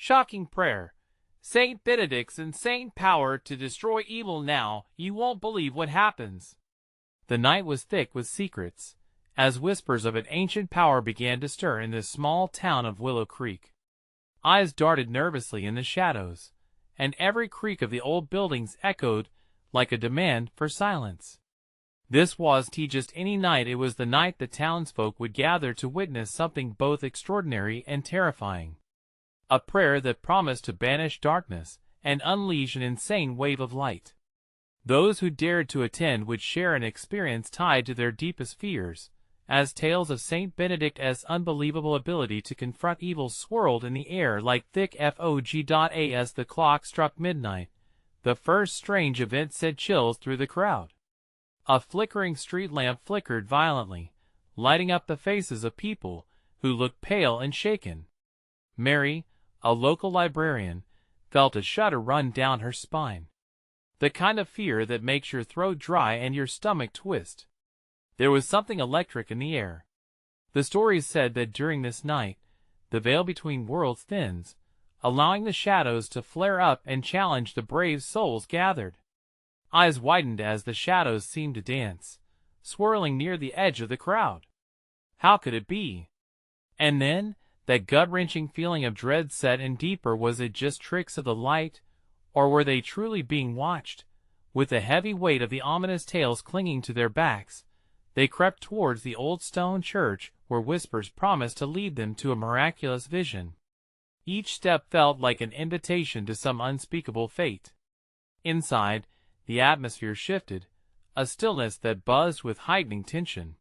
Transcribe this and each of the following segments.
Shocking prayer. Saint Benedict's insane power to destroy evil now, you won't believe what happens. The night was thick with secrets, as whispers of an ancient power began to stir in the small town of Willow Creek. Eyes darted nervously in the shadows, and every creak of the old buildings echoed like a demand for silence. This wasn't just any night, it was the night the townsfolk would gather to witness something both extraordinary and terrifying. A prayer that promised to banish darkness and unleash an insane wave of light. Those who dared to attend would share an experience tied to their deepest fears, as tales of Saint Benedict's unbelievable ability to confront evil swirled in the air like thick fog. As the clock struck midnight, the first strange event sent chills through the crowd. A flickering street lamp flickered violently, lighting up the faces of people who looked pale and shaken. Mary, a local librarian, felt a shudder run down her spine. The kind of fear that makes your throat dry and your stomach twist. There was something electric in the air. The stories said that during this night, the veil between worlds thins, allowing the shadows to flare up and challenge the brave souls gathered. Eyes widened as the shadows seemed to dance, swirling near the edge of the crowd. How could it be? And then, that gut-wrenching feeling of dread set in deeper. Was it just tricks of the light, or were they truly being watched? With the heavy weight of the ominous tales clinging to their backs, they crept towards the old stone church where whispers promised to lead them to a miraculous vision. Each step felt like an invitation to some unspeakable fate. Inside, the atmosphere shifted, a stillness that buzzed with heightening tension.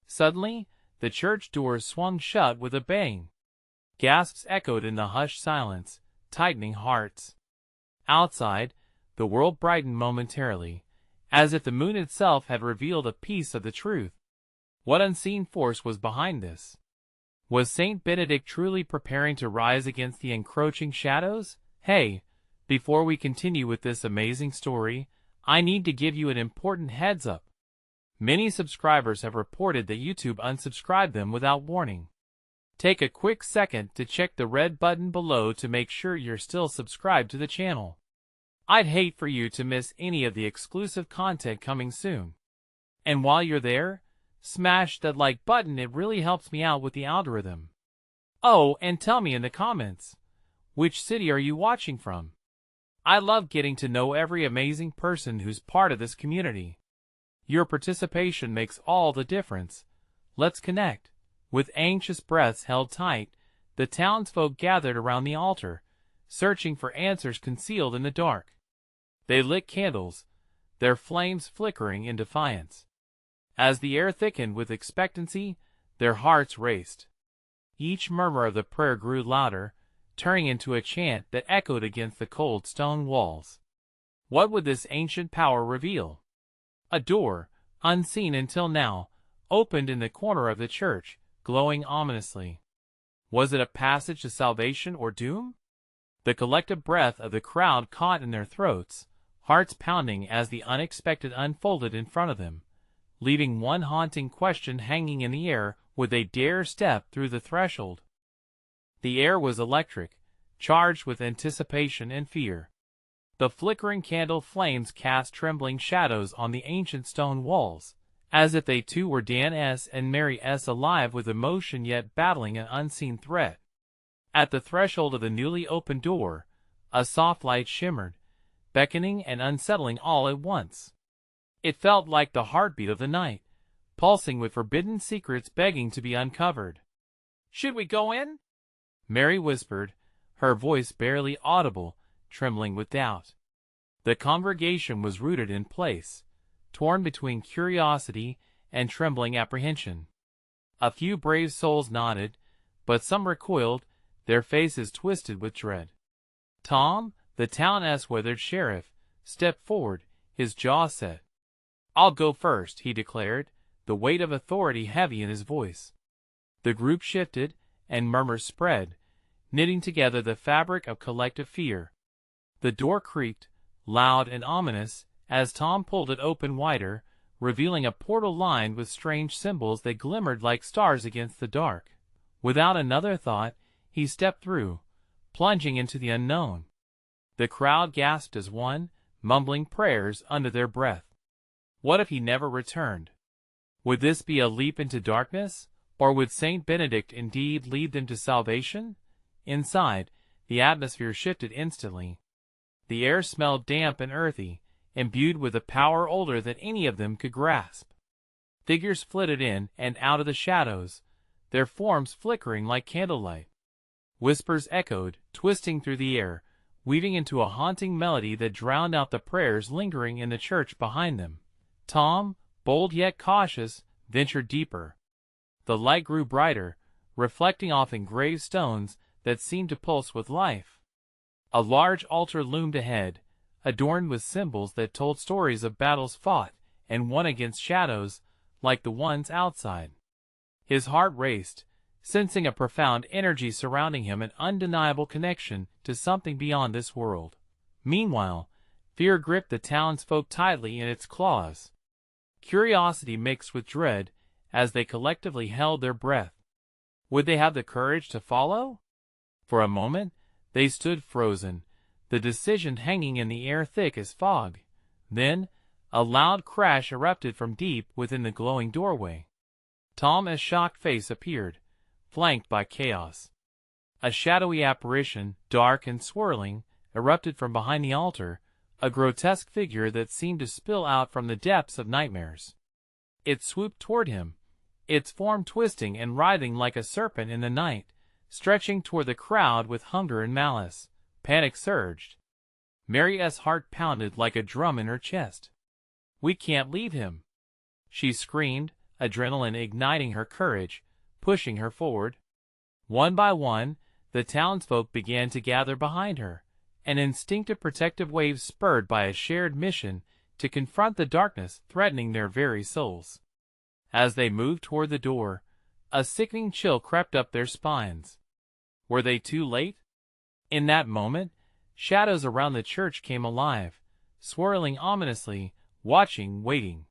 Suddenly, the church doors swung shut with a bang. Gasps echoed in the hushed silence, tightening hearts. Outside, the world brightened momentarily, as if the moon itself had revealed a piece of the truth. What unseen force was behind this? Was Saint Benedict truly preparing to rise against the encroaching shadows? Hey, before we continue with this amazing story, I need to give you an important heads up. Many subscribers have reported that YouTube unsubscribed them without warning. Take a quick second to check the red button below to make sure you're still subscribed to the channel. I'd hate for you to miss any of the exclusive content coming soon. And while you're there, smash that like button, it really helps me out with the algorithm. Oh, and tell me in the comments, which city are you watching from? I love getting to know every amazing person who's part of this community. Your participation makes all the difference. Let's connect. With anxious breaths held tight, the townsfolk gathered around the altar, searching for answers concealed in the dark. They lit candles, their flames flickering in defiance. As the air thickened with expectancy, their hearts raced. Each murmur of the prayer grew louder, turning into a chant that echoed against the cold stone walls. What would this ancient power reveal? A door, unseen until now, opened in the corner of the church, glowing ominously. Was it a passage to salvation or doom? The collective breath of the crowd caught in their throats, hearts pounding as the unexpected unfolded in front of them, leaving one haunting question hanging in the air: would they dare step through the threshold? The air was electric, charged with anticipation and fear. The flickering candle flames cast trembling shadows on the ancient stone walls, as if they too were Dan S. and Mary S. alive with emotion yet battling an unseen threat. At the threshold of the newly opened door, a soft light shimmered, beckoning and unsettling all at once. It felt like the heartbeat of the night, pulsing with forbidden secrets begging to be uncovered. "Should we go in?" Mary whispered, her voice barely audible, trembling with doubt. The congregation was rooted in place, torn between curiosity and trembling apprehension. A few brave souls nodded, but some recoiled, their faces twisted with dread. Tom, the town's weathered sheriff, stepped forward, his jaw set. "I'll go first," he declared, the weight of authority heavy in his voice. The group shifted, and murmurs spread, knitting together the fabric of collective fear. The door creaked, loud and ominous, as Tom pulled it open wider, revealing a portal lined with strange symbols that glimmered like stars against the dark. Without another thought, he stepped through, plunging into the unknown. The crowd gasped as one, mumbling prayers under their breath. What if he never returned? Would this be a leap into darkness, or would Saint Benedict indeed lead them to salvation? Inside, the atmosphere shifted instantly. The air smelled damp and earthy, imbued with a power older than any of them could grasp. Figures flitted in and out of the shadows, their forms flickering like candlelight. Whispers echoed, twisting through the air, weaving into a haunting melody that drowned out the prayers lingering in the church behind them. Tom, bold yet cautious, ventured deeper. The light grew brighter, reflecting off engraved stones that seemed to pulse with life. A large altar loomed ahead, adorned with symbols that told stories of battles fought and won against shadows like the ones outside. His heart raced, sensing a profound energy surrounding him, an undeniable connection to something beyond this world. Meanwhile, fear gripped the townsfolk tightly in its claws. Curiosity mixed with dread as they collectively held their breath. Would they have the courage to follow? For a moment, they stood frozen, the decision hanging in the air thick as fog. Then, a loud crash erupted from deep within the glowing doorway. Tom's shocked face appeared, flanked by chaos. A shadowy apparition, dark and swirling, erupted from behind the altar, a grotesque figure that seemed to spill out from the depths of nightmares. It swooped toward him, its form twisting and writhing like a serpent in the night, stretching toward the crowd with hunger and malice. Panic surged. Mary's heart pounded like a drum in her chest. "We can't leave him," she screamed, adrenaline igniting her courage, pushing her forward. One by one, the townsfolk began to gather behind her, an instinctive protective wave spurred by a shared mission to confront the darkness threatening their very souls. As they moved toward the door, a sickening chill crept up their spines. Were they too late? In that moment, shadows around the church came alive, swirling ominously, watching, waiting.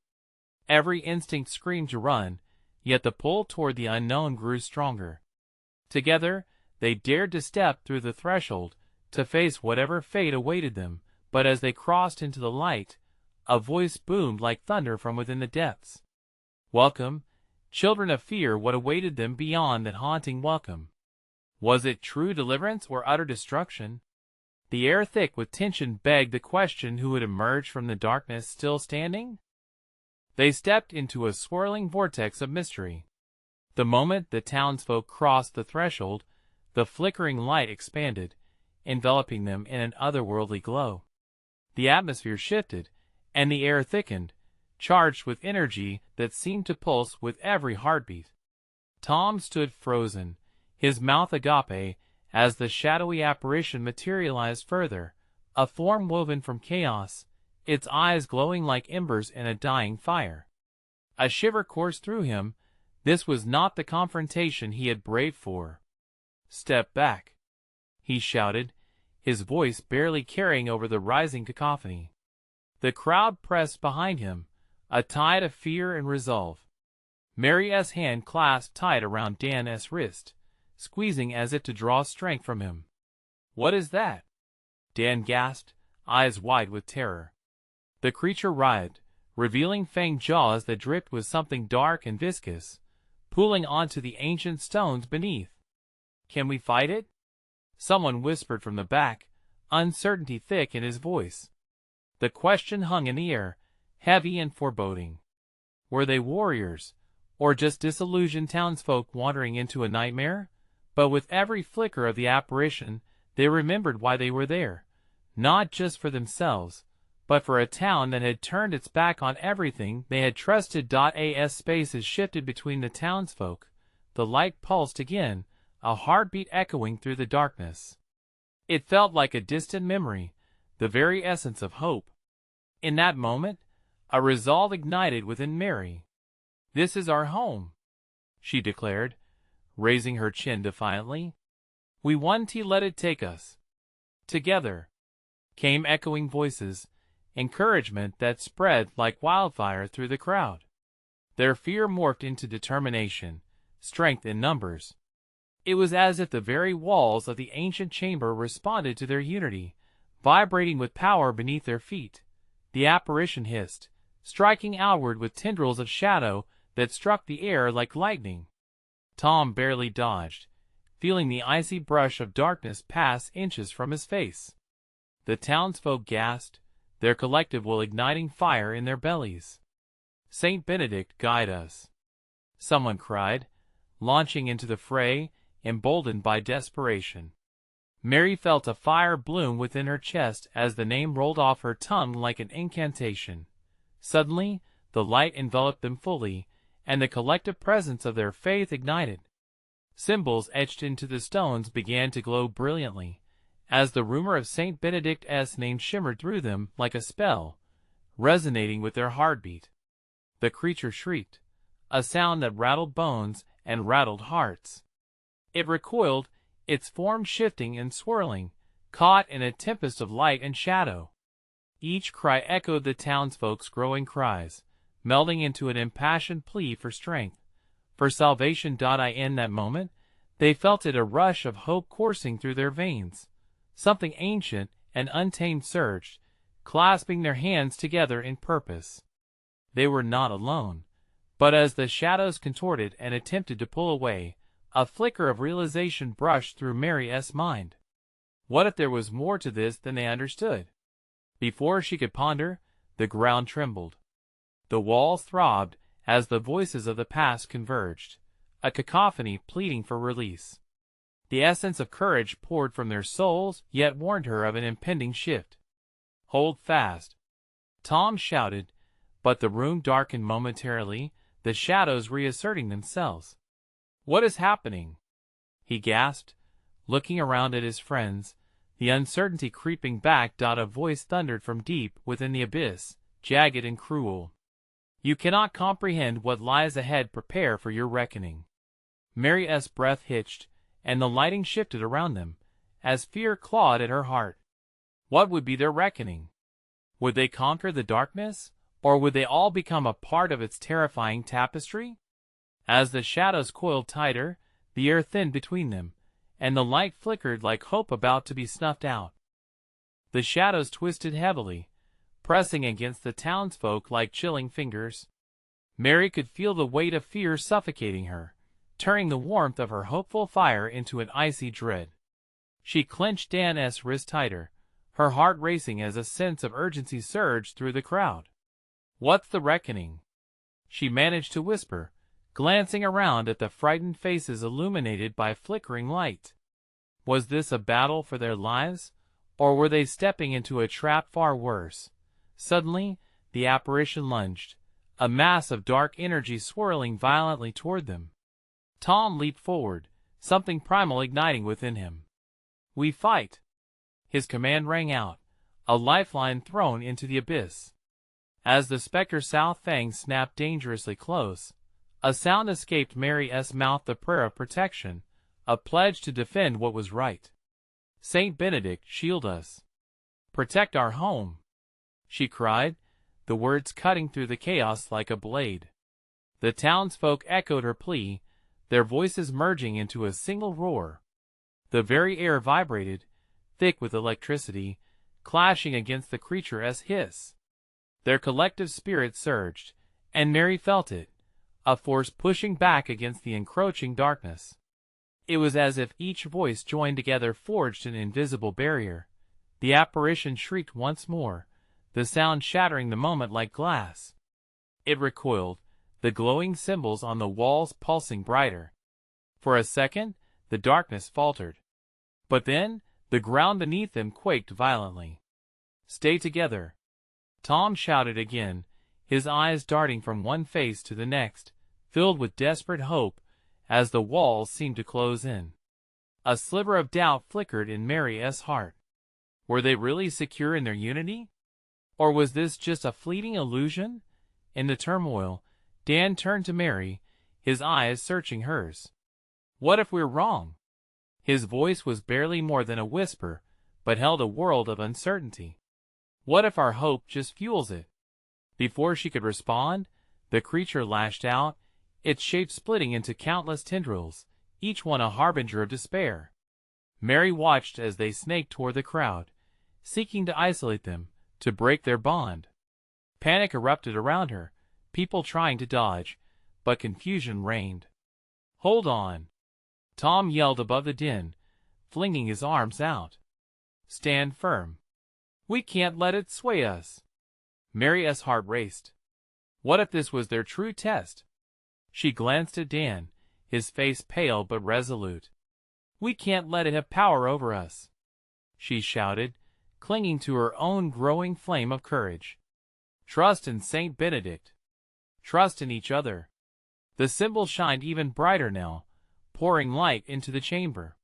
Every instinct screamed to run, yet the pull toward the unknown grew stronger. Together, they dared to step through the threshold, to face whatever fate awaited them, but as they crossed into the light, a voice boomed like thunder from within the depths. Welcome, children of fear. What awaited them beyond that haunting welcome? Was it true deliverance or utter destruction? The air thick with tension begged the question: who would emerge from the darkness still standing? They stepped into a swirling vortex of mystery. The moment the townsfolk crossed the threshold, the flickering light expanded, enveloping them in an otherworldly glow. The atmosphere shifted, and the air thickened, charged with energy that seemed to pulse with every heartbeat. Tom stood frozen, his mouth agape, as the shadowy apparition materialized further, a form woven from chaos, its eyes glowing like embers in a dying fire. A shiver coursed through him. This was not the confrontation he had braved for. "Step back," he shouted, his voice barely carrying over the rising cacophony. The crowd pressed behind him, a tide of fear and resolve. Mary's hand clasped tight around Dan's wrist, squeezing as if to draw strength from him. "What is that?" Dan gasped, eyes wide with terror. The creature writhed, revealing fanged jaws that dripped with something dark and viscous, pooling onto the ancient stones beneath. "Can we fight it?" someone whispered from the back, uncertainty thick in his voice. The question hung in the air, heavy and foreboding. Were they warriors, or just disillusioned townsfolk wandering into a nightmare? But with every flicker of the apparition, they remembered why they were there, not just for themselves, but for a town that had turned its back on everything they had trusted. As spaces shifted between the townsfolk, the light pulsed again, a heartbeat echoing through the darkness. It felt like a distant memory, the very essence of hope. In that moment, a resolve ignited within Mary. "This is our home," she declared, raising her chin defiantly. "We won to let it take us." Together came echoing voices, encouragement that spread like wildfire through the crowd. Their fear morphed into determination, strength in numbers. It was as if the very walls of the ancient chamber responded to their unity, vibrating with power beneath their feet. The apparition hissed, striking outward with tendrils of shadow that struck the air like lightning. Tom barely dodged, feeling the icy brush of darkness pass inches from his face. The townsfolk gasped, their collective will igniting fire in their bellies. "Saint Benedict, guide us!" someone cried, launching into the fray, emboldened by desperation. Mary felt a fire bloom within her chest as the name rolled off her tongue like an incantation. Suddenly, the light enveloped them fully, and the collective presence of their faith ignited. Symbols etched into the stones began to glow brilliantly, as the rumor of Saint Benedict's name shimmered through them like a spell, resonating with their heartbeat. The creature shrieked, a sound that rattled bones and rattled hearts. It recoiled, its form shifting and swirling, caught in a tempest of light and shadow. Each cry echoed the townsfolk's growing cries, melding into an impassioned plea for strength, for salvation. In that moment, they felt it, a rush of hope coursing through their veins. Something ancient and untamed surged, clasping their hands together in purpose. They were not alone, but as the shadows contorted and attempted to pull away, a flicker of realization brushed through Mary's mind. What if there was more to this than they understood? Before she could ponder, the ground trembled. The walls throbbed as the voices of the past converged, a cacophony pleading for release. The essence of courage poured from their souls, yet warned her of an impending shift. "Hold fast!" Tom shouted, but the room darkened momentarily, the shadows reasserting themselves. "What is happening?" he gasped, looking around at his friends, the uncertainty creeping back. A voice thundered from deep within the abyss, jagged and cruel. "You cannot comprehend what lies ahead. Prepare for your reckoning." Mary's breath hitched, and the lighting shifted around them, as fear clawed at her heart. What would be their reckoning? Would they conquer the darkness, or would they all become a part of its terrifying tapestry? As the shadows coiled tighter, the air thinned between them, and the light flickered like hope about to be snuffed out. The shadows twisted heavily, pressing against the townsfolk like chilling fingers. Mary could feel the weight of fear suffocating her, turning the warmth of her hopeful fire into an icy dread. She clenched Dan's wrist tighter, her heart racing as a sense of urgency surged through the crowd. "What's the reckoning?" she managed to whisper, glancing around at the frightened faces illuminated by flickering light. Was this a battle for their lives, or were they stepping into a trap far worse? Suddenly, the apparition lunged, a mass of dark energy swirling violently toward them. Tom leaped forward, something primal igniting within him. "We fight!" His command rang out, a lifeline thrown into the abyss. As the specter South Fang snapped dangerously close, a sound escaped Mary's mouth, the prayer of protection, a pledge to defend what was right. "Saint Benedict, shield us. Protect our home," she cried, the words cutting through the chaos like a blade. The townsfolk echoed her plea, their voices merging into a single roar. The very air vibrated, thick with electricity, clashing against the creature's hiss. Their collective spirit surged, and Mary felt it, a force pushing back against the encroaching darkness. It was as if each voice joined together forged an invisible barrier. The apparition shrieked once more, the sound shattering the moment like glass. It recoiled, the glowing symbols on the walls pulsing brighter. For a second, the darkness faltered. But then, the ground beneath them quaked violently. "Stay together!" Tom shouted again, his eyes darting from one face to the next, filled with desperate hope, as the walls seemed to close in. A sliver of doubt flickered in Mary's heart. Were they really secure in their unity? Or was this just a fleeting illusion? In the turmoil, Dan turned to Mary, his eyes searching hers. "What if we're wrong?" His voice was barely more than a whisper, but held a world of uncertainty. "What if our hope just fuels it?" Before she could respond, the creature lashed out, its shape splitting into countless tendrils, each one a harbinger of despair. Mary watched as they snaked toward the crowd, seeking to isolate them, to break their bond. Panic erupted around her, people trying to dodge, but confusion reigned. "Hold on!" Tom yelled above the din, flinging his arms out. "Stand firm. We can't let it sway us." Mary's heart raced. What if this was their true test? She glanced at Dan, his face pale but resolute. "We can't let it have power over us," she shouted, clinging to her own growing flame of courage. "Trust in Saint Benedict. Trust in each other." The symbol shined even brighter now, pouring light into the chamber.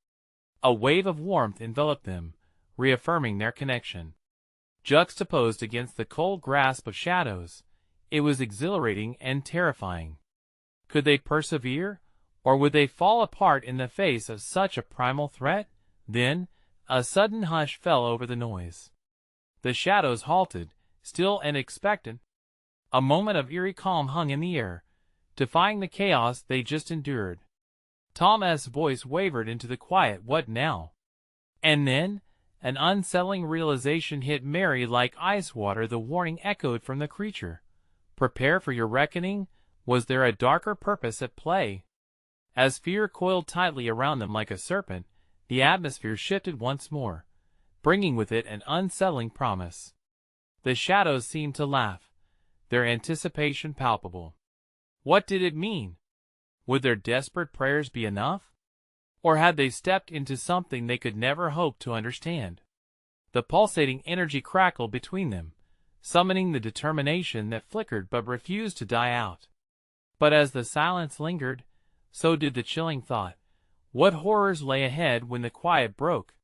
A wave of warmth enveloped them, reaffirming their connection. Juxtaposed against the cold grasp of shadows, it was exhilarating and terrifying. Could they persevere, or would they fall apart in the face of such a primal threat? Then, a sudden hush fell over the noise. The shadows halted, still and expectant. A moment of eerie calm hung in the air, defying the chaos they just endured. Tom's voice wavered into the quiet, "What now?" And then, an unsettling realization hit Mary like ice water. The warning echoed from the creature. "Prepare for your reckoning." Was there a darker purpose at play? As fear coiled tightly around them like a serpent, the atmosphere shifted once more, bringing with it an unsettling promise. The shadows seemed to laugh, their anticipation palpable. What did it mean? Would their desperate prayers be enough? Or had they stepped into something they could never hope to understand? The pulsating energy crackled between them, summoning the determination that flickered but refused to die out. But as the silence lingered, so did the chilling thought. What horrors lay ahead when the quiet broke?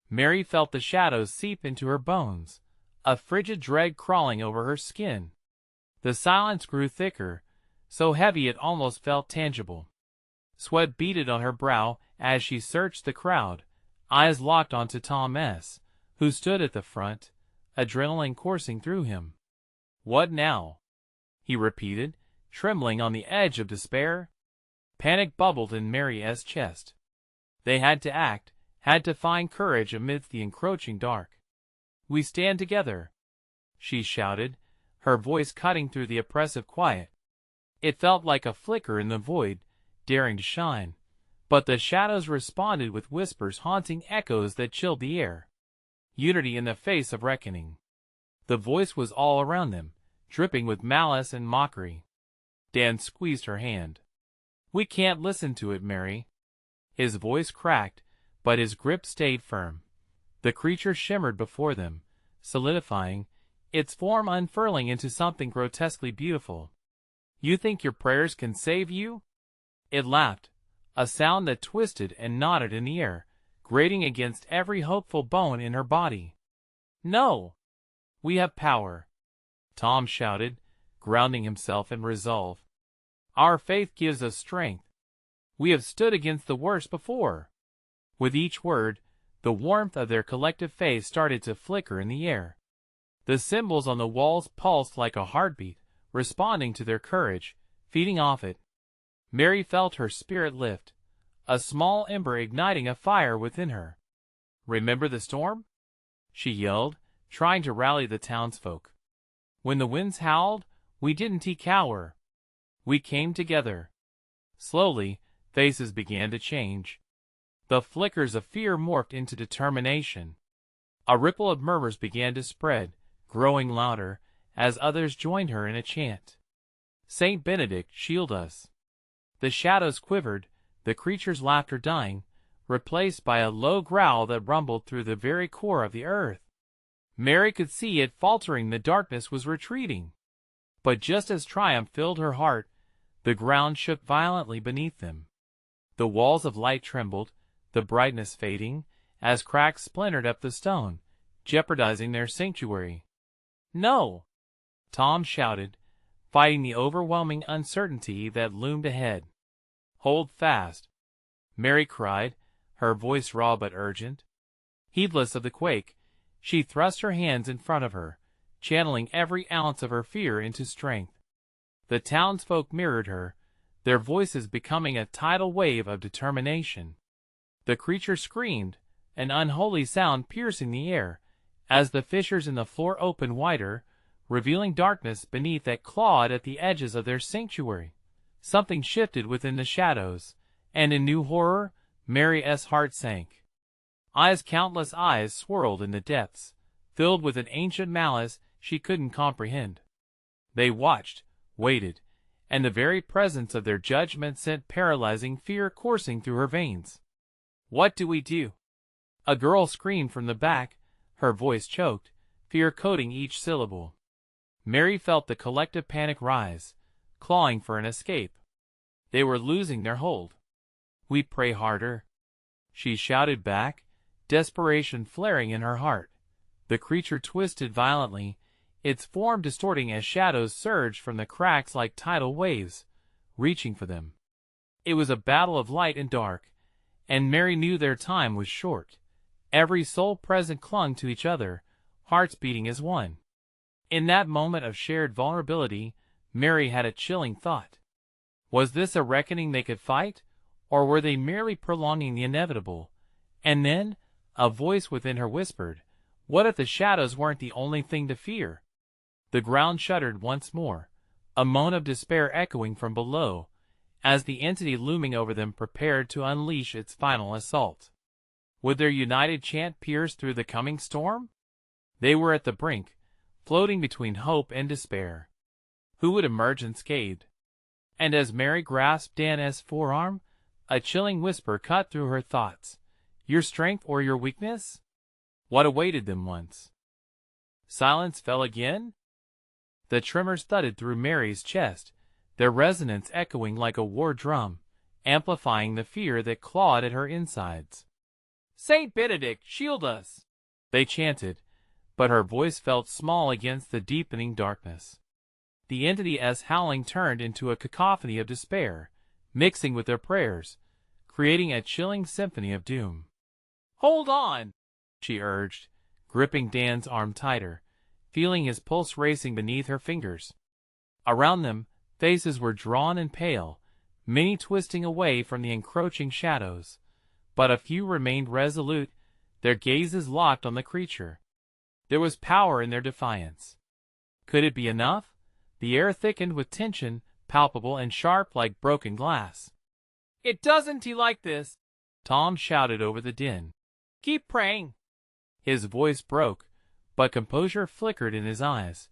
Mary felt the shadows seep into her bones, a frigid dread crawling over her skin. The silence grew thicker, so heavy it almost felt tangible. Sweat beaded on her brow as she searched the crowd, eyes locked onto Tom S., who stood at the front, adrenaline coursing through him. "What now?" he repeated, trembling on the edge of despair. Panic bubbled in Mary's chest. They had to act, had to find courage amidst the encroaching dark. "We stand together," she shouted, her voice cutting through the oppressive quiet. It felt like a flicker in the void, daring to shine, but the shadows responded with whispers, haunting echoes that chilled the air. Unity in the face of reckoning. The voice was all around them, dripping with malice and mockery. Dan squeezed her hand. "We can't listen to it, Mary." His voice cracked, but his grip stayed firm. The creature shimmered before them, solidifying, its form unfurling into something grotesquely beautiful. "You think your prayers can save you?" It laughed, a sound that twisted and knotted in the air, grating against every hopeful bone in her body. "No! We have power," Tom shouted, grounding himself in resolve. "Our faith gives us strength. We have stood against the worst before." With each word, the warmth of their collective faith started to flicker in the air. The symbols on the walls pulsed like a heartbeat, responding to their courage, feeding off it. Mary felt her spirit lift, a small ember igniting a fire within her. "Remember the storm?" she yelled, trying to rally the townsfolk. "When the winds howled, we didn't cower. We came together." Slowly, faces began to change. The flickers of fear morphed into determination. A ripple of murmurs began to spread, growing louder, as others joined her in a chant. "Saint Benedict, shield us." The shadows quivered, the creature's laughter dying, replaced by a low growl that rumbled through the very core of the earth. Mary could see it faltering, the darkness was retreating. But just as triumph filled her heart, the ground shook violently beneath them. The walls of light trembled, the brightness fading, as cracks splintered up the stone, jeopardizing their sanctuary. "No!" Tom shouted, fighting the overwhelming uncertainty that loomed ahead. "Hold fast," Mary cried, her voice raw but urgent. Heedless of the quake, she thrust her hands in front of her, channeling every ounce of her fear into strength. The townsfolk mirrored her, their voices becoming a tidal wave of determination. The creature screamed, an unholy sound piercing the air, as the fissures in the floor opened wider, revealing darkness beneath that clawed at the edges of their sanctuary. Something shifted within the shadows, and in new horror, Mary's heart sank. Countless eyes swirled in the depths, filled with an ancient malice she couldn't comprehend. They watched, waited, and the very presence of their judgment sent paralyzing fear coursing through her veins. "What do we do?" A girl screamed from the back, her voice choked, fear coating each syllable. Mary felt the collective panic rise, clawing for an escape. They were losing their hold. "We pray harder," she shouted back, desperation flaring in her heart. The creature twisted violently, its form distorting as shadows surged from the cracks like tidal waves, reaching for them. It was a battle of light and dark, and Mary knew their time was short. Every soul present clung to each other, hearts beating as one. In that moment of shared vulnerability, Mary had a chilling thought. Was this a reckoning they could fight, or were they merely prolonging the inevitable? And then, a voice within her whispered, what if the shadows weren't the only thing to fear? The ground shuddered once more, a moan of despair echoing from below, as the entity looming over them prepared to unleash its final assault. Would their united chant pierce through the coming storm? They were at the brink, floating between hope and despair. Who would emerge unscathed? And as Mary grasped Dan's forearm, a chilling whisper cut through her thoughts. Your strength or your weakness? What awaited them once? Silence fell again. The tremors thudded through Mary's chest, their resonance echoing like a war drum, amplifying the fear that clawed at her insides. "Saint Benedict, shield us!" they chanted, but her voice felt small against the deepening darkness. The entity's howling turned into a cacophony of despair, mixing with their prayers, creating a chilling symphony of doom. "Hold on!" she urged, gripping Dan's arm tighter, feeling his pulse racing beneath her fingers. Around them, faces were drawn and pale, many twisting away from the encroaching shadows, but a few remained resolute, their gazes locked on the creature. There was power in their defiance. Could it be enough? The air thickened with tension, palpable and sharp like broken glass. "It doesn't like this," Tom shouted over the din. "Keep praying." His voice broke, but composure flickered in his eyes,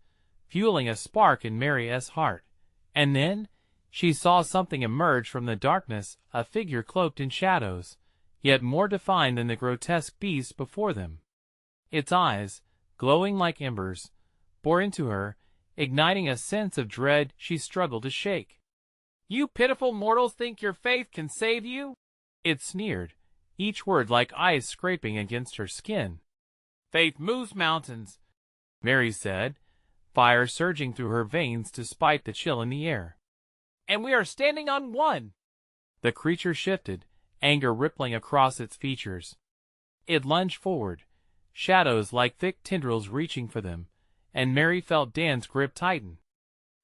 fueling a spark in Mary's heart. And then, she saw something emerge from the darkness, a figure cloaked in shadows, yet more defined than the grotesque beast before them. Its eyes, glowing like embers, bore into her, igniting a sense of dread she struggled to shake. "You pitiful mortals think your faith can save you?" it sneered, each word like ice scraping against her skin. "Faith moves mountains," Mary said, fire surging through her veins despite the chill in the air. "And we are standing on one." The creature shifted, anger rippling across its features. It lunged forward, shadows like thick tendrils reaching for them, and Mary felt Dan's grip tighten.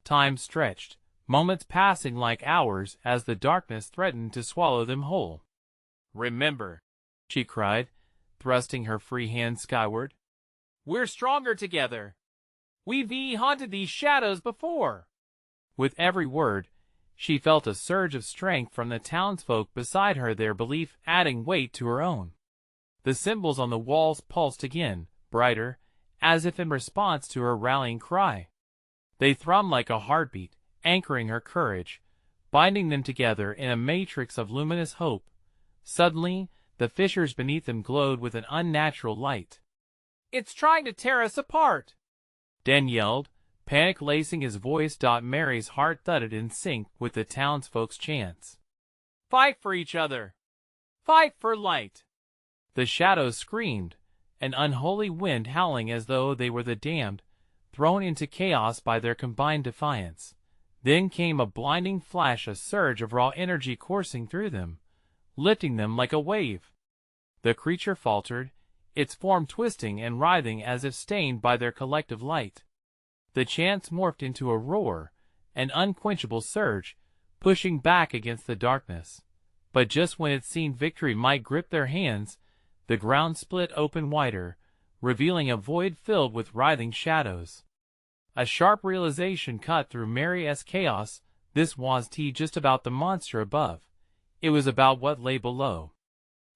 Time stretched, moments passing like hours as the darkness threatened to swallow them whole. "Remember," she cried, thrusting her free hand skyward. "We're stronger together. We've haunted these shadows before." With every word, she felt a surge of strength from the townsfolk beside her, their belief adding weight to her own. The symbols on the walls pulsed again, brighter, as if in response to her rallying cry. They thrummed like a heartbeat, anchoring her courage, binding them together in a matrix of luminous hope. Suddenly, the fissures beneath them glowed with an unnatural light. "It's trying to tear us apart!" Dan yelled, panic lacing his voice. Mary's heart thudded in sync with the townsfolk's chants. "Fight for each other! Fight for light!" The shadows screamed, an unholy wind howling as though they were the damned, thrown into chaos by their combined defiance. Then came a blinding flash, a surge of raw energy coursing through them, lifting them like a wave. The creature faltered, its form twisting and writhing as if stained by their collective light. The chants morphed into a roar, an unquenchable surge, pushing back against the darkness. But just when it seemed victory might grip their hands, the ground split open wider, revealing a void filled with writhing shadows. A sharp realization cut through Mary's chaos. This wasn't just about the monster above. It was about what lay below.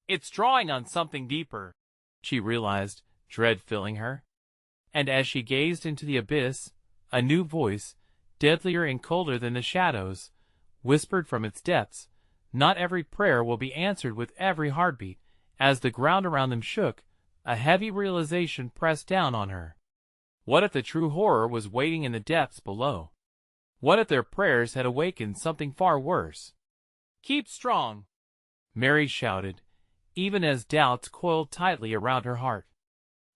It's drawing on something deeper, she realized, dread filling her. And as she gazed into the abyss, a new voice, deadlier and colder than the shadows, whispered from its depths, "Not every prayer will be answered with every heartbeat." As the ground around them shook, a heavy realization pressed down on her. What if the true horror was waiting in the depths below? What if their prayers had awakened something far worse? "Keep strong," Mary shouted, even as doubts coiled tightly around her heart.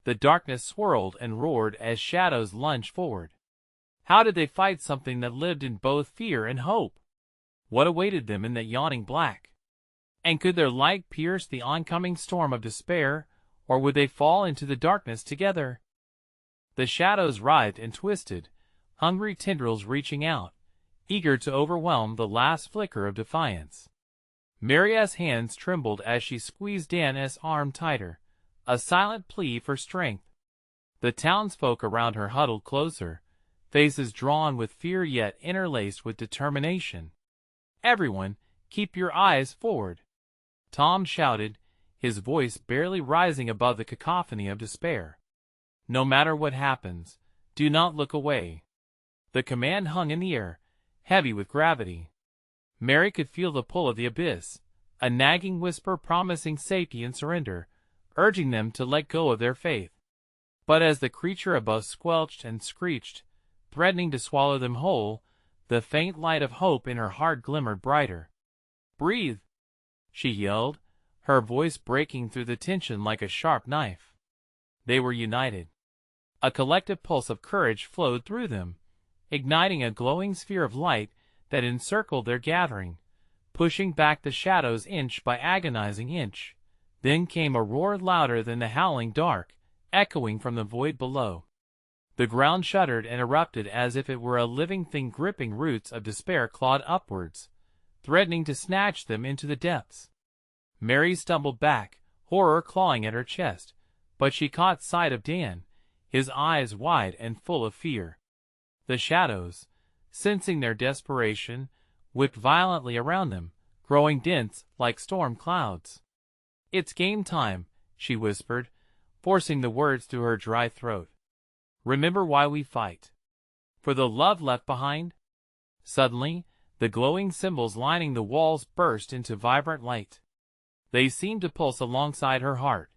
The darkness swirled and roared as shadows lunged forward. How did they fight something that lived in both fear and hope? What awaited them in that yawning black? And could their light pierce the oncoming storm of despair, or would they fall into the darkness together? The shadows writhed and twisted, hungry tendrils reaching out, eager to overwhelm the last flicker of defiance. Mary's hands trembled as she squeezed Dan's arm tighter, a silent plea for strength. The townsfolk around her huddled closer, faces drawn with fear yet interlaced with determination. "Everyone, keep your eyes forward," Tom shouted, his voice barely rising above the cacophony of despair. "No matter what happens, do not look away." The command hung in the air, heavy with gravity. Mary could feel the pull of the abyss, a nagging whisper promising safety and surrender, urging them to let go of their faith. But as the creature above squelched and screeched, threatening to swallow them whole, the faint light of hope in her heart glimmered brighter. "Breathe," she yelled, her voice breaking through the tension like a sharp knife. They were united. A collective pulse of courage flowed through them, igniting a glowing sphere of light that encircled their gathering, pushing back the shadows inch by agonizing inch. Then came a roar louder than the howling dark, echoing from the void below. The ground shuddered and erupted as if it were a living thing gripping roots of despair clawed upwards, threatening to snatch them into the depths. Mary stumbled back, horror clawing at her chest, but she caught sight of Dan, his eyes wide and full of fear. The shadows, sensing their desperation, whipped violently around them, growing dense like storm clouds. "It's game time," she whispered, forcing the words through her dry throat. "Remember why we fight. For the love left behind?" Suddenly, the glowing symbols lining the walls burst into vibrant light. They seemed to pulse alongside her heart,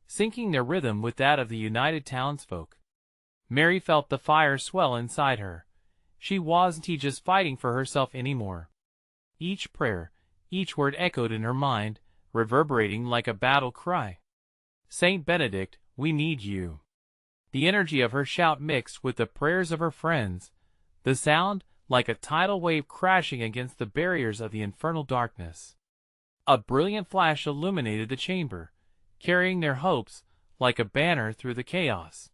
syncing their rhythm with that of the united townsfolk. Mary felt the fire swell inside her. She wasn't just fighting for herself anymore. Each prayer, each word echoed in her mind, reverberating like a battle cry. "Saint Benedict, we need you." The energy of her shout mixed with the prayers of her friends, the sound like a tidal wave crashing against the barriers of the infernal darkness. A brilliant flash illuminated the chamber, carrying their hopes like a banner through the chaos.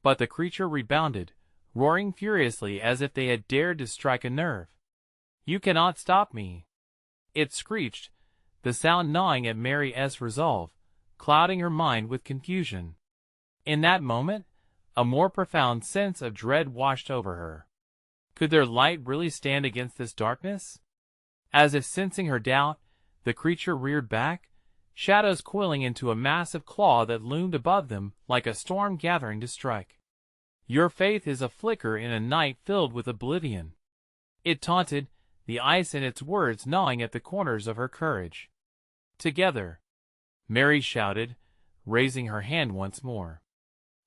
But the creature rebounded, roaring furiously as if they had dared to strike a nerve. "You cannot stop me," it screeched, the sound gnawing at Mary's resolve, clouding her mind with confusion. In that moment, a more profound sense of dread washed over her. Could their light really stand against this darkness? As if sensing her doubt, the creature reared back, shadows coiling into a massive claw that loomed above them like a storm gathering to strike. "Your faith is a flicker in a night filled with oblivion," it taunted, the ice in its words gnawing at the corners of her courage. "Together," Mary shouted, raising her hand once more.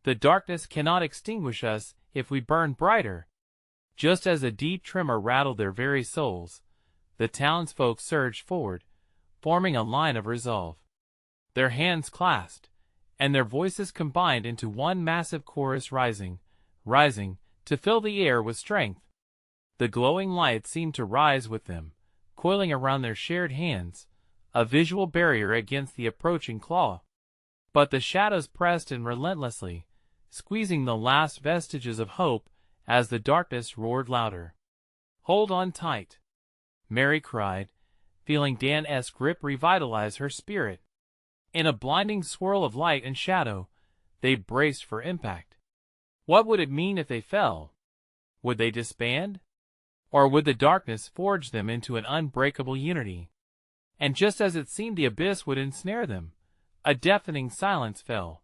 "The darkness cannot extinguish us if we burn brighter." Just as a deep tremor rattled their very souls, the townsfolk surged forward, forming a line of resolve. Their hands clasped, and their voices combined into one massive chorus rising, to fill the air with strength. The glowing light seemed to rise with them, coiling around their shared hands, a visual barrier against the approaching claw. But the shadows pressed in relentlessly, squeezing the last vestiges of hope as the darkness roared louder. "Hold on tight," Mary cried, feeling Dan's grip revitalize her spirit. In a blinding swirl of light and shadow, they braced for impact. What would it mean if they fell? Would they disband? Or would the darkness forge them into an unbreakable unity? And just as it seemed the abyss would ensnare them, a deafening silence fell.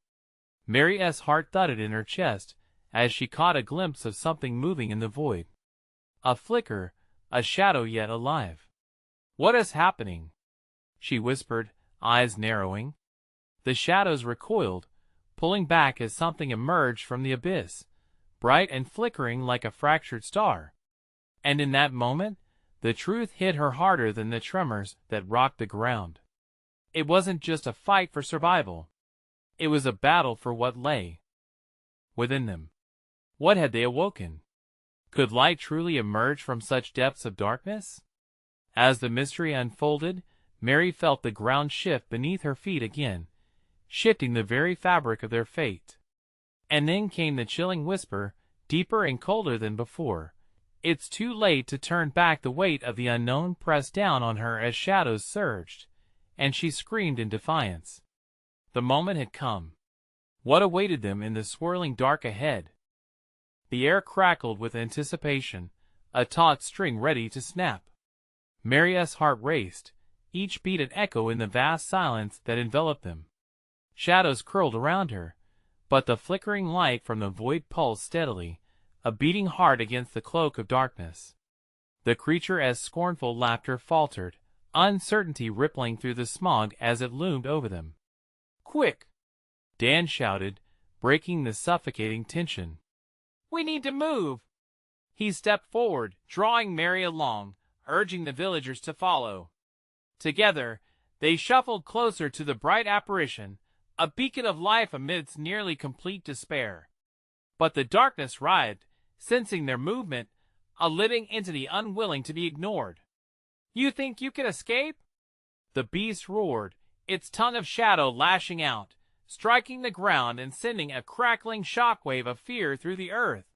Mary's heart thudded in her chest as she caught a glimpse of something moving in the void. A flicker, a shadow yet alive. "What is happening?" she whispered, eyes narrowing. The shadows recoiled, pulling back as something emerged from the abyss, bright and flickering like a fractured star. And in that moment, the truth hit her harder than the tremors that rocked the ground. It wasn't just a fight for survival. It was a battle for what lay within them. What had they awoken? Could light truly emerge from such depths of darkness? As the mystery unfolded, Mary felt the ground shift beneath her feet again, shifting the very fabric of their fate. And then came the chilling whisper, deeper and colder than before. "It's too late to turn back." The weight of the unknown pressed down on her as shadows surged, and she screamed in defiance. The moment had come. What awaited them in the swirling dark ahead? The air crackled with anticipation, a taut string ready to snap. Mary's heart raced, each beat an echo in the vast silence that enveloped them. Shadows curled around her, but the flickering light from the void pulsed steadily, a beating heart against the cloak of darkness. The creature's scornful laughter faltered, uncertainty rippling through the smog as it loomed over them. "Quick!" Dan shouted, breaking the suffocating tension. "We need to move!" He stepped forward, drawing Mary along, urging the villagers to follow. Together, they shuffled closer to the bright apparition, a beacon of life amidst nearly complete despair. But the darkness writhed, sensing their movement, a living entity unwilling to be ignored. "You think you can escape?" The beast roared, its tongue of shadow lashing out, striking the ground and sending a crackling shockwave of fear through the earth.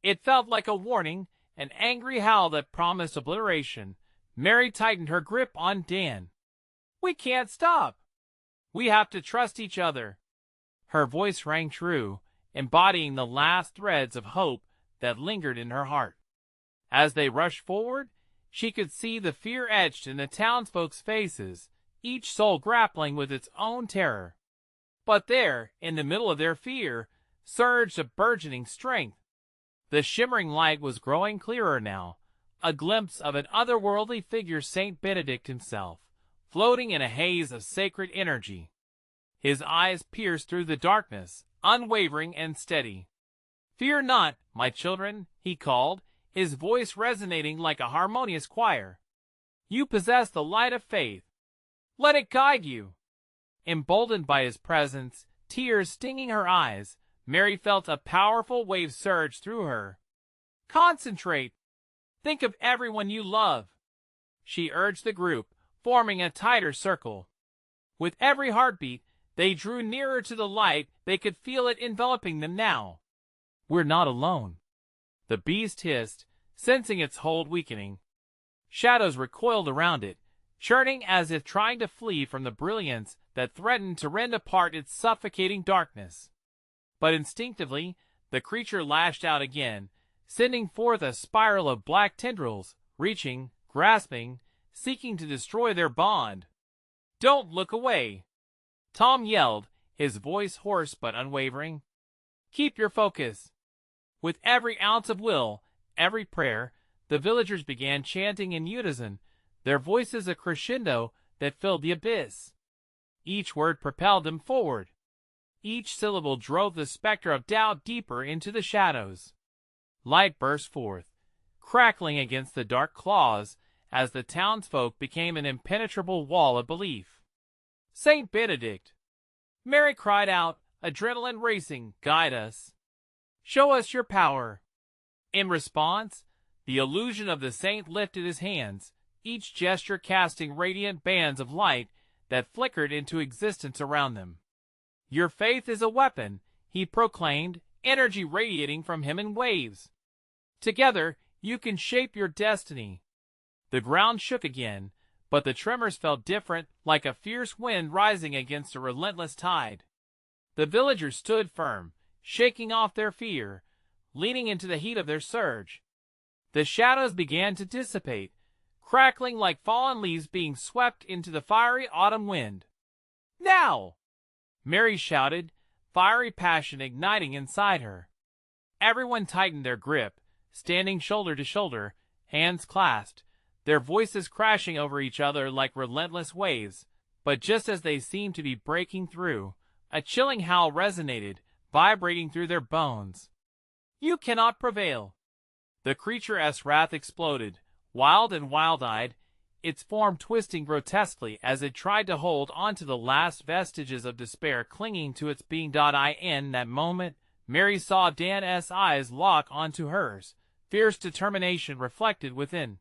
It felt like a warning, an angry howl that promised obliteration. Mary tightened her grip on Dan. "We can't stop. We have to trust each other." Her voice rang true, embodying the last threads of hope that lingered in her heart. As they rushed forward, she could see the fear etched in the townsfolk's faces, each soul grappling with its own terror. But there, in the middle of their fear, surged a burgeoning strength. The shimmering light was growing clearer now, a glimpse of an otherworldly figure, Saint Benedict himself, floating in a haze of sacred energy. His eyes pierced through the darkness, unwavering and steady. "Fear not, my children," he called, his voice resonating like a harmonious choir. "You possess the light of faith. Let it guide you." Emboldened by his presence, tears stinging her eyes, Mary felt a powerful wave surge through her. "Concentrate. Think of everyone you love." She urged the group, forming a tighter circle. With every heartbeat, they drew nearer to the light. They could feel it enveloping them now. "We're not alone," the beast hissed, sensing its hold weakening. Shadows recoiled around it, churning as if trying to flee from the brilliance that threatened to rend apart its suffocating darkness. But instinctively, the creature lashed out again, sending forth a spiral of black tendrils, reaching, grasping, seeking to destroy their bond. "Don't look away!" Tom yelled, his voice hoarse but unwavering. "Keep your focus." With every ounce of will, every prayer, the villagers began chanting in unison, their voices a crescendo that filled the abyss. Each word propelled them forward. Each syllable drove the specter of doubt deeper into the shadows. Light burst forth, crackling against the dark claws, as the townsfolk became an impenetrable wall of belief. "Saint Benedict!" Mary cried out, adrenaline racing, "Guide us. Show us your power." In response, the illusion of the saint lifted his hands, each gesture casting radiant bands of light that flickered into existence around them. "Your faith is a weapon," he proclaimed, energy radiating from him in waves. "Together, you can shape your destiny." The ground shook again, but the tremors felt different, like a fierce wind rising against a relentless tide. The villagers stood firm, shaking off their fear, leaning into the heat of their surge. The shadows began to dissipate, crackling like fallen leaves being swept into the fiery autumn wind. "Now!" Mary shouted, fiery passion igniting inside her. Everyone tightened their grip, standing shoulder to shoulder, hands clasped, their voices crashing over each other like relentless waves. But just as they seemed to be breaking through, a chilling howl resonated, vibrating through their bones. "You cannot prevail!" The creature's wrath exploded, wild and wild-eyed, its form twisting grotesquely as it tried to hold onto the last vestiges of despair clinging to its being. In that moment, Mary saw Dan's eyes lock onto hers, fierce determination reflected within.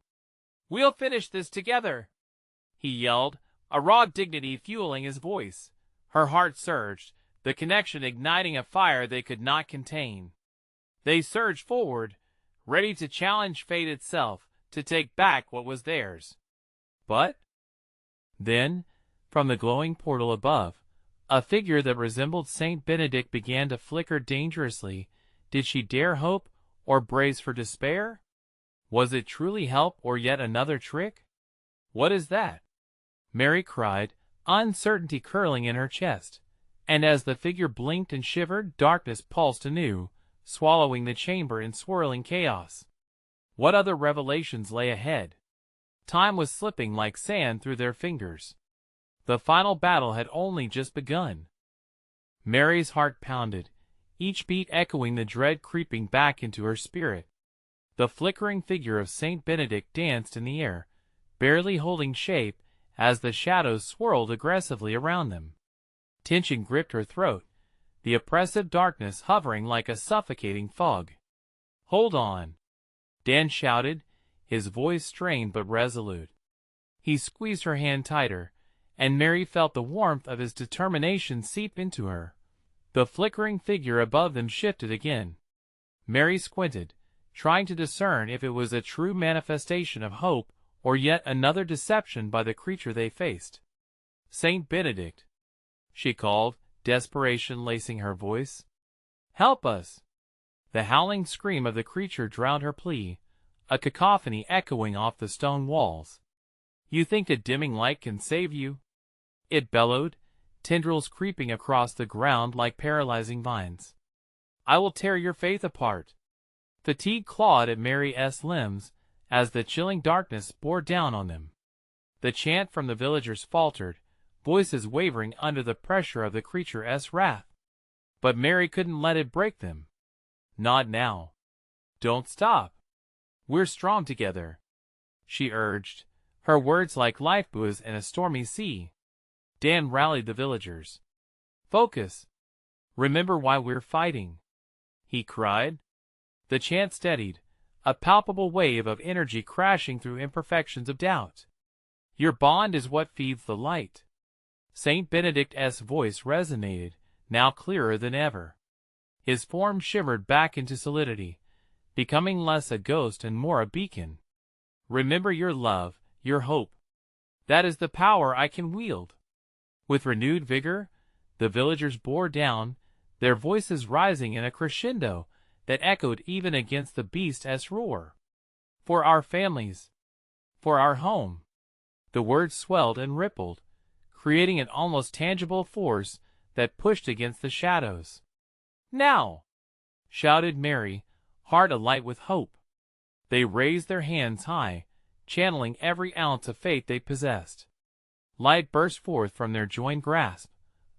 "We'll finish this together!" he yelled, a raw dignity fueling his voice. Her heart surged, the connection igniting a fire they could not contain. They surged forward, ready to challenge fate itself, to take back what was theirs. But then, from the glowing portal above, a figure that resembled Saint Benedict began to flicker dangerously. Did she dare hope, or brace for despair? Was it truly help, or yet another trick? "What is that?" Mary cried, uncertainty curling in her chest. And as the figure blinked and shivered, darkness pulsed anew, swallowing the chamber in swirling chaos. What other revelations lay ahead? Time was slipping like sand through their fingers. The final battle had only just begun. Mary's heart pounded, each beat echoing the dread creeping back into her spirit. The flickering figure of Saint Benedict danced in the air, barely holding shape as the shadows swirled aggressively around them. Tension gripped her throat, the oppressive darkness hovering like a suffocating fog. "Hold on!" Dan shouted, his voice strained but resolute. He squeezed her hand tighter, and Mary felt the warmth of his determination seep into her. The flickering figure above them shifted again. Mary squinted, trying to discern if it was a true manifestation of hope or yet another deception by the creature they faced. "Saint Benedict," she called, desperation lacing her voice. "Help us!" The howling scream of the creature drowned her plea, a cacophony echoing off the stone walls. "You think a dimming light can save you?" it bellowed, tendrils creeping across the ground like paralyzing vines. "I will tear your faith apart." Fatigue clawed at Mary's limbs as the chilling darkness bore down on them. The chant from the villagers faltered, voices wavering under the pressure of the creature's wrath. But Mary couldn't let it break them. "Not now. Don't stop. We're strong together," she urged, her words like lifebuoys in a stormy sea. Dan rallied the villagers. "Focus. Remember why we're fighting," he cried. The chant steadied, a palpable wave of energy crashing through imperfections of doubt. "Your bond is what feeds the light." Saint Benedict's voice resonated, now clearer than ever. His form shimmered back into solidity, becoming less a ghost and more a beacon. "Remember your love, your hope. That is the power I can wield." With renewed vigor, the villagers bore down, their voices rising in a crescendo that echoed even against the beast's roar. "For our families. For our home." The words swelled and rippled, creating an almost tangible force that pushed against the shadows. "Now!" shouted Mary, heart alight with hope. They raised their hands high, channeling every ounce of faith they possessed. Light burst forth from their joined grasp,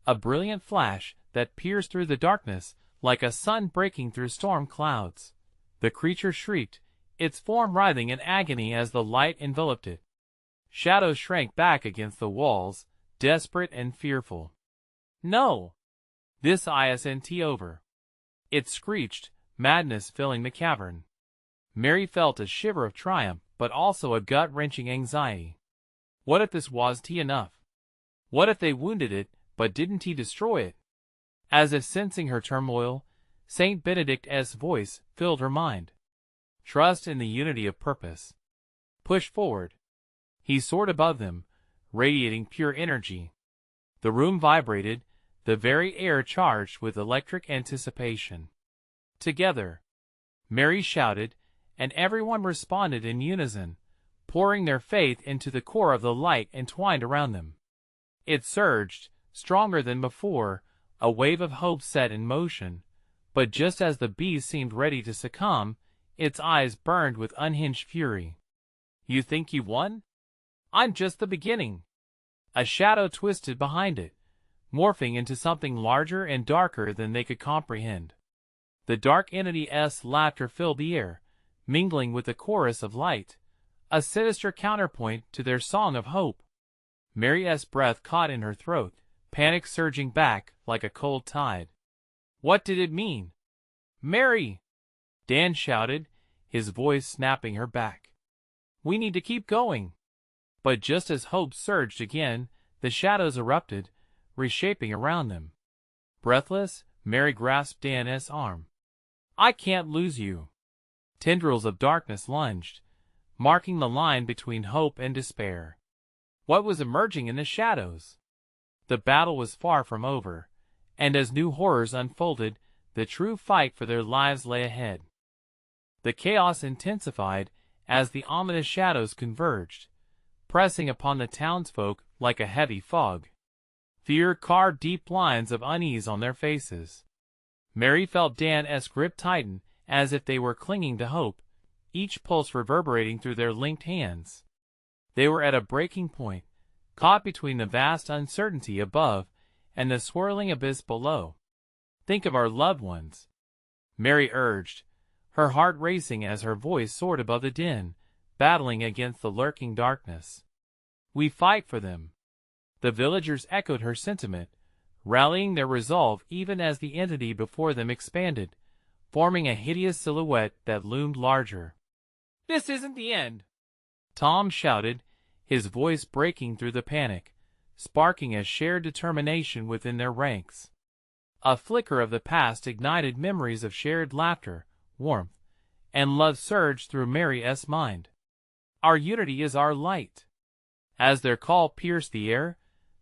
a brilliant flash that pierced through the darkness like a sun breaking through storm clouds. The creature shrieked, its form writhing in agony as the light enveloped it. Shadows shrank back against the walls, desperate and fearful. "No! This isn't over!" it screeched, madness filling the cavern. Mary felt a shiver of triumph, but also a gut-wrenching anxiety. What if this wasn't enough? What if they wounded it, but didn't destroy it? As if sensing her turmoil, Saint Benedict's voice filled her mind. "Trust in the unity of purpose. Push forward. He soared above them, radiating pure energy. The room vibrated, the very air charged with electric anticipation. Together, Mary shouted, and everyone responded in unison, pouring their faith into the core of the light entwined around them. It surged, stronger than before, a wave of hope set in motion, but just as the beast seemed ready to succumb, its eyes burned with unhinged fury. "You think you won? I'm just the beginning." A shadow twisted behind it, morphing into something larger and darker than they could comprehend. The dark entity's laughter filled the air, mingling with the chorus of light, a sinister counterpoint to their song of hope. Mary's breath caught in her throat, panic surging back like a cold tide. What did it mean? "Mary!" Dan shouted, his voice snapping her back. "We need to keep going." But just as hope surged again, the shadows erupted, reshaping around them. Breathless, Mary grasped Dan's arm. "I can't lose you." Tendrils of darkness lunged, marking the line between hope and despair. What was emerging in the shadows? The battle was far from over, and as new horrors unfolded, the true fight for their lives lay ahead. The chaos intensified as the ominous shadows converged, pressing upon the townsfolk like a heavy fog. Fear carved deep lines of unease on their faces. Mary felt Dan's grip tighten as if they were clinging to hope, each pulse reverberating through their linked hands. They were at a breaking point, caught between the vast uncertainty above and the swirling abyss below. "Think of our loved ones," Mary urged, her heart racing as her voice soared above the din, battling against the lurking darkness. "We fight for them." The villagers echoed her sentiment, rallying their resolve even as the entity before them expanded, forming a hideous silhouette that loomed larger. "This isn't the end," Tom shouted, his voice breaking through the panic, sparking a shared determination within their ranks. A flicker of the past ignited memories of shared laughter, warmth, and love surged through Mary's mind. "Our unity is our light." As their call pierced the air,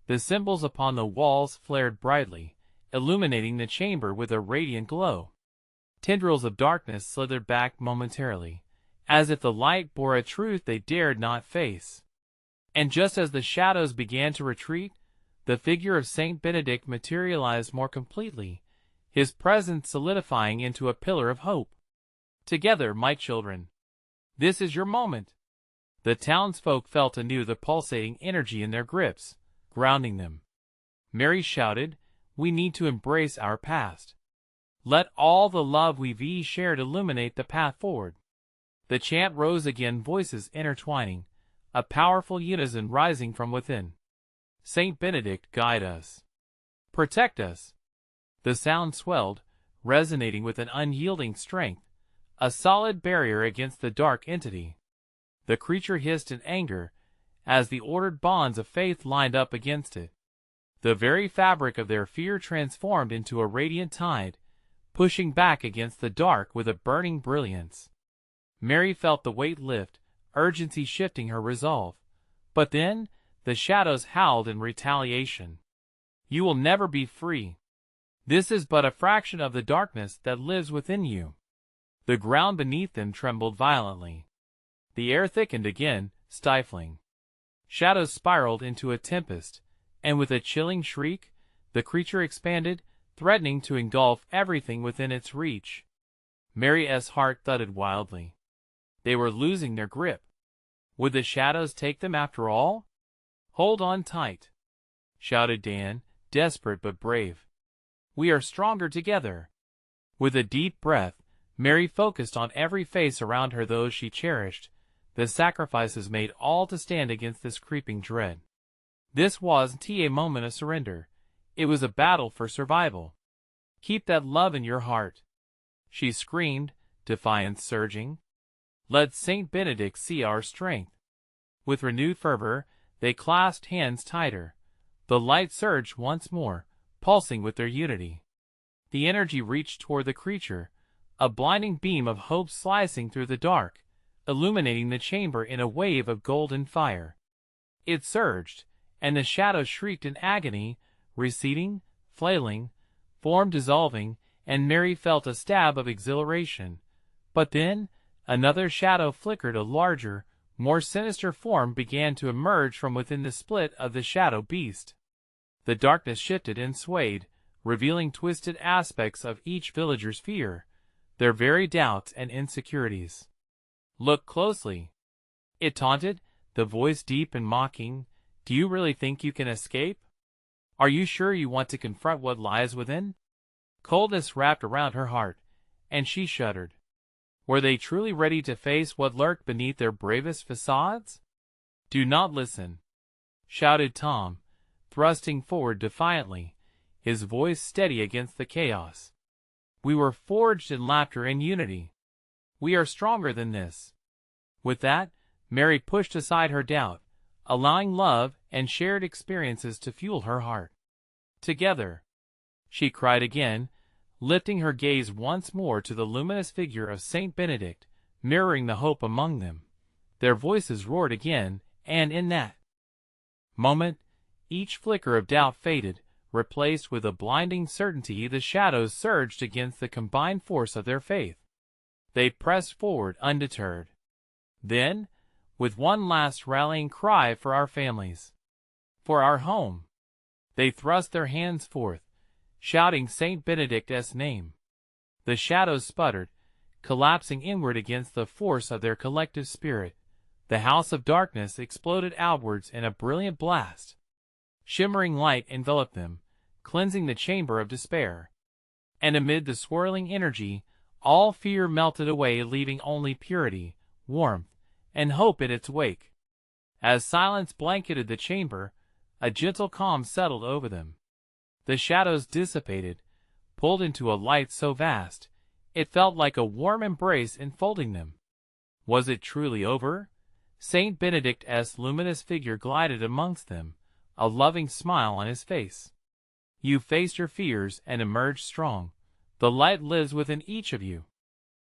the symbols upon the walls flared brightly, illuminating the chamber with a radiant glow. Tendrils of darkness slithered back momentarily, as if the light bore a truth they dared not face. And just as the shadows began to retreat, the figure of Saint Benedict materialized more completely, his presence solidifying into a pillar of hope. "Together, my children. This is your moment." The townsfolk felt anew the pulsating energy in their grips, grounding them. Mary shouted, "We need to embrace our past. Let all the love we've shared illuminate the path forward." The chant rose again, voices intertwining, a powerful unison rising from within. "Saint Benedict, guide us. Protect us." The sound swelled, resonating with an unyielding strength, a solid barrier against the dark entity. The creature hissed in anger, as the ordered bonds of faith lined up against it. The very fabric of their fear transformed into a radiant tide, pushing back against the dark with a burning brilliance. Mary felt the weight lift, urgency shifting her resolve. But then, the shadows howled in retaliation. "You will never be free. This is but a fraction of the darkness that lives within you." The ground beneath them trembled violently. The air thickened again, stifling. Shadows spiraled into a tempest, and with a chilling shriek, the creature expanded, threatening to engulf everything within its reach. Mary's heart thudded wildly. They were losing their grip. Would the shadows take them after all? "Hold on tight," shouted Dan, desperate but brave. "We are stronger together." With a deep breath, Mary focused on every face around her, those she cherished, the sacrifices made, all to stand against this creeping dread. This wasn't a moment of surrender. It was a battle for survival. "Keep that love in your heart," she screamed, defiance surging. "Let Saint Benedict see our strength." With renewed fervor, they clasped hands tighter. The light surged once more, pulsing with their unity. The energy reached toward the creature, a blinding beam of hope slicing through the dark, illuminating the chamber in a wave of golden fire. It surged, and the shadow shrieked in agony, receding, flailing, form dissolving, and Mary felt a stab of exhilaration. But then, another shadow flickered. A larger, more sinister form began to emerge from within the split of the shadow beast. The darkness shifted and swayed, revealing twisted aspects of each villager's fear, their very doubts and insecurities. "Look closely," it taunted, the voice deep and mocking. "Do you really think you can escape? Are you sure you want to confront what lies within?" Coldness wrapped around her heart, and she shuddered. Were they truly ready to face what lurked beneath their bravest facades? "Do not listen," shouted Tom, thrusting forward defiantly, his voice steady against the chaos. "We were forged in laughter and unity. We are stronger than this." With that, Mary pushed aside her doubt, allowing love and shared experiences to fuel her heart. "Together," she cried again, lifting her gaze once more to the luminous figure of Saint Benedict, mirroring the hope among them. Their voices roared again, and in that moment, each flicker of doubt faded, replaced with a blinding certainty. The shadows surged against the combined force of their faith. They pressed forward undeterred. Then, with one last rallying cry for our families, for our home, they thrust their hands forth, shouting Saint Benedict's name. The shadows sputtered, collapsing inward against the force of their collective spirit. The house of darkness exploded outwards in a brilliant blast. Shimmering light enveloped them, cleansing the chamber of despair. And amid the swirling energy, all fear melted away, leaving only purity, warmth, and hope in its wake. As silence blanketed the chamber, a gentle calm settled over them. The shadows dissipated, pulled into a light so vast, it felt like a warm embrace enfolding them. Was it truly over? Saint Benedict's luminous figure glided amongst them, a loving smile on his face. "You faced your fears and emerged strong. The light lives within each of you."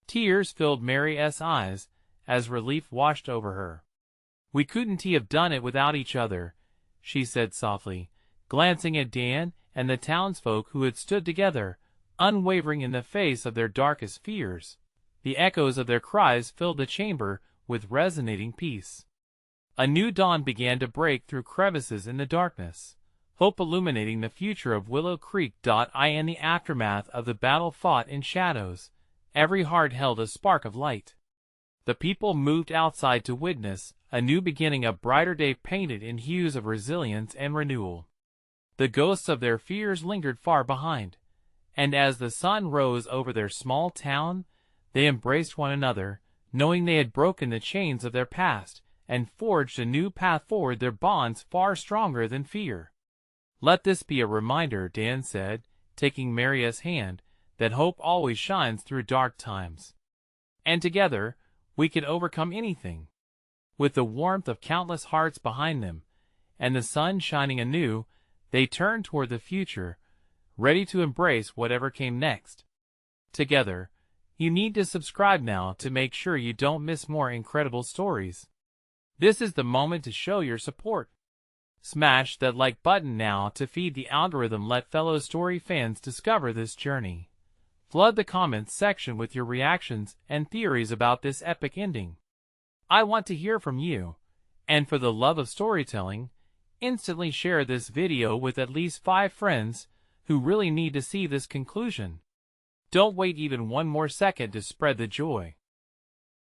Tears filled Mary's eyes as relief washed over her. "We couldn't have done it without each other," she said softly, glancing at Dan and the townsfolk who had stood together, unwavering in the face of their darkest fears. The echoes of their cries filled the chamber with resonating peace. A new dawn began to break through crevices in the darkness, hope illuminating the future of Willow Creek. In the aftermath of the battle fought in shadows, every heart held a spark of light. The people moved outside to witness a new beginning, a brighter day painted in hues of resilience and renewal. The ghosts of their fears lingered far behind, and as the sun rose over their small town, they embraced one another, knowing they had broken the chains of their past and forged a new path forward, their bonds far stronger than fear. "Let this be a reminder," Dan said, taking Mary's hand, "that hope always shines through dark times. And together, we can overcome anything." With the warmth of countless hearts behind them, and the sun shining anew, they turned toward the future, ready to embrace whatever came next. Together, you need to subscribe now to make sure you don't miss more incredible stories. This is the moment to show your support. Smash that like button now to feed the algorithm. Let fellow story fans discover this journey. Flood the comments section with your reactions and theories about this epic ending. I want to hear from you, and for the love of storytelling, instantly share this video with at least 5 friends who really need to see this conclusion. Don't wait even one more second to spread the joy.